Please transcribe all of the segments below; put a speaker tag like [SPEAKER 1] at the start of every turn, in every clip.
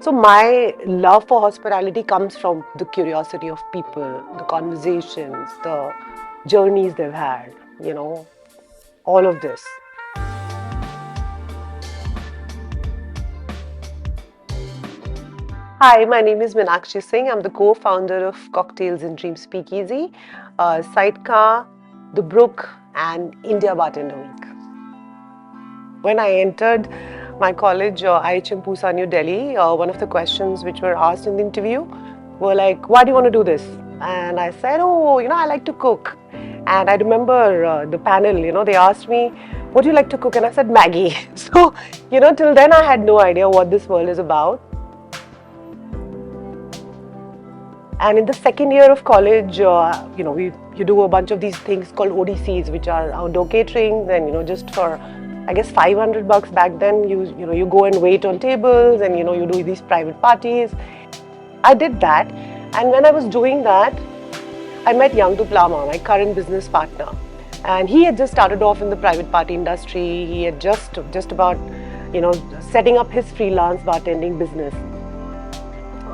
[SPEAKER 1] So my love for hospitality comes from the curiosity of people, the conversations, the journeys they've had, all of this. Hi, my name is Minakshi Singh. I'm the co-founder of Cocktails and Dream Speakeasy, Sidecar, the Brook and India Bartender Week. When I entered my college, IHM Pusa, New Delhi, one of the questions which were asked in the interview were like, why do you want to do this? And I said, I like to cook. And I remember the panel, they asked me, what do you like to cook? And I said, Maggie. So, till then I had no idea what this world is about. And in the second year of college, you do a bunch of these things called ODCs, which are outdoor catering. And just for, I guess, $500 back then, you go and wait on tables, and you do these private parties. I did that, and when I was doing that, I met Yangdup Lama, my current business partner, and he had just started off in the private party industry. He had just about, setting up his freelance bartending business.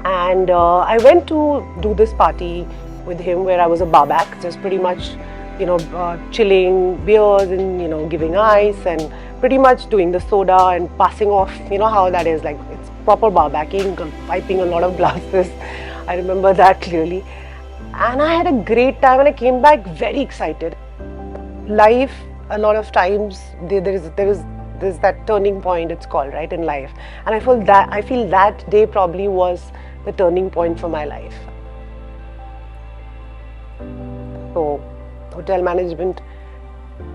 [SPEAKER 1] And I went to do this party with him where I was a barback, just pretty much, chilling beers and, giving ice and pretty much doing the soda and passing off, how that is, like it's proper barbacking, wiping a lot of glasses. I remember that clearly. And I had a great time and I came back very excited. Life, a lot of times, there's that turning point, it's called, right, in life. And I feel that day probably was the turning point for my life. So, hotel management,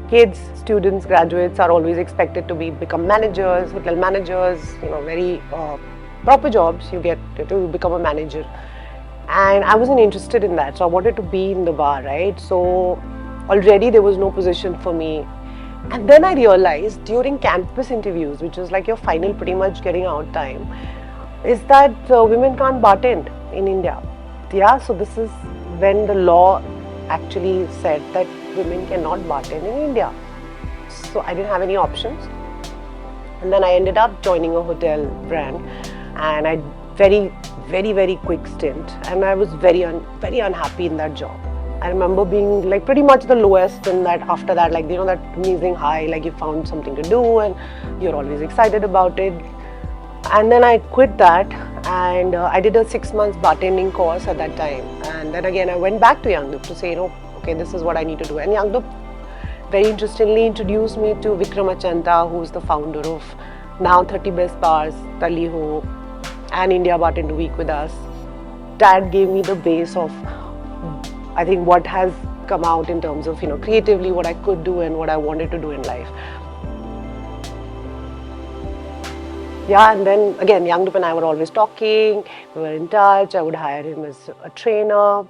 [SPEAKER 1] kids, students, graduates are always expected to become managers, hotel managers, very proper jobs. You get to become a manager. And I wasn't interested in that, so I wanted to be in the bar, right? So already there was no position for me. And then I realized during campus interviews, which was like your final pretty much getting out time, is that women can't bartend in India. Yeah, so this is when the law actually said that women cannot bartend in India. So I didn't have any options. And then I ended up joining a hotel brand, and I very, very, very quick stint, and I was very unhappy in that job. I remember being like pretty much the lowest, and that after that, like, that amazing high, like you found something to do and you're always excited about it. And then I quit that, and I did a 6 months bartending course at that time. And then again, I went back to Yangdup to say, okay, this is what I need to do. And Yangdup very interestingly introduced me to Vikram Achanta, who's the founder of now 30 Best Bars, Taliho, and India Bartender Week with us. That gave me the base of, I think, what has come out in terms of, creatively what I could do and what I wanted to do in life. Yeah, and then again, Yangdup and I were always talking, we were in touch. I would hire him as a trainer.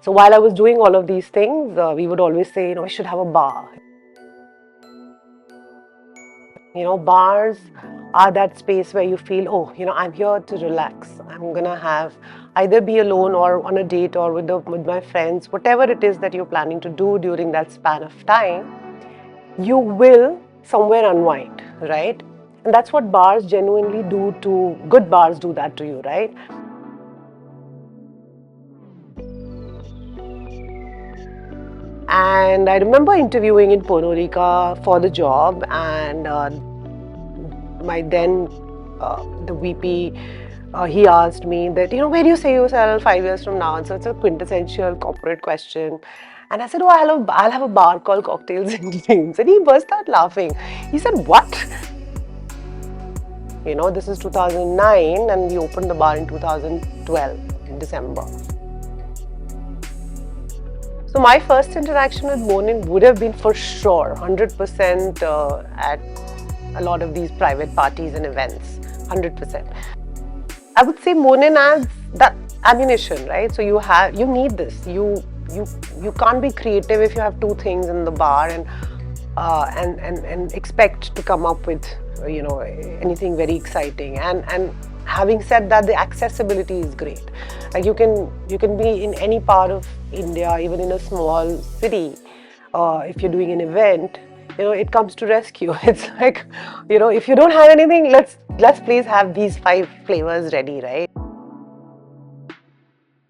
[SPEAKER 1] So while I was doing all of these things, we would always say, I should have a bar. Bars are that space where you feel, I'm here to relax. I'm gonna either be alone or on a date or with my friends, whatever it is that you're planning to do during that span of time, you will somewhere unwind, right? And that's what bars genuinely do good bars do that to you, right? And I remember interviewing in Puerto Rico for the job, and my then the VP, he asked me that, where do you see yourself 5 years from now? And so it's a quintessential corporate question. And I said, I'll have a bar called Cocktails and Dreams. And he burst out laughing. He said, what? This is 2009, and we opened the bar in 2012, in December. So my first interaction with MONIN would have been for sure 100% at a lot of these private parties and events, 100%. I would say MONIN adds that ammunition, right? So you need this. You can't be creative if you have two things in the bar and expect to come up with anything very exciting. And having said that, the accessibility is great. Like you can be in any part of India, even in a small city. If you're doing an event, it comes to rescue. It's like, if you don't have anything, let's please have these 5 flavors ready, right?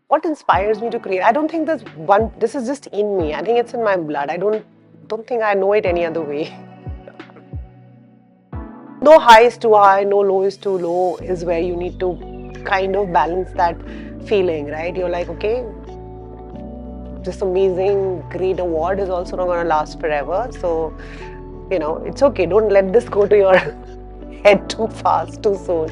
[SPEAKER 1] What inspires me to create? I don't think there's one. This is just in me. I think it's in my blood. I don't think I know it any other way. No high is too high, no low is too low is where you need to kind of balance that feeling, right? You're like, okay, this amazing, great award is also not going to last forever. So, it's okay. Don't let this go to your head too fast, too soon.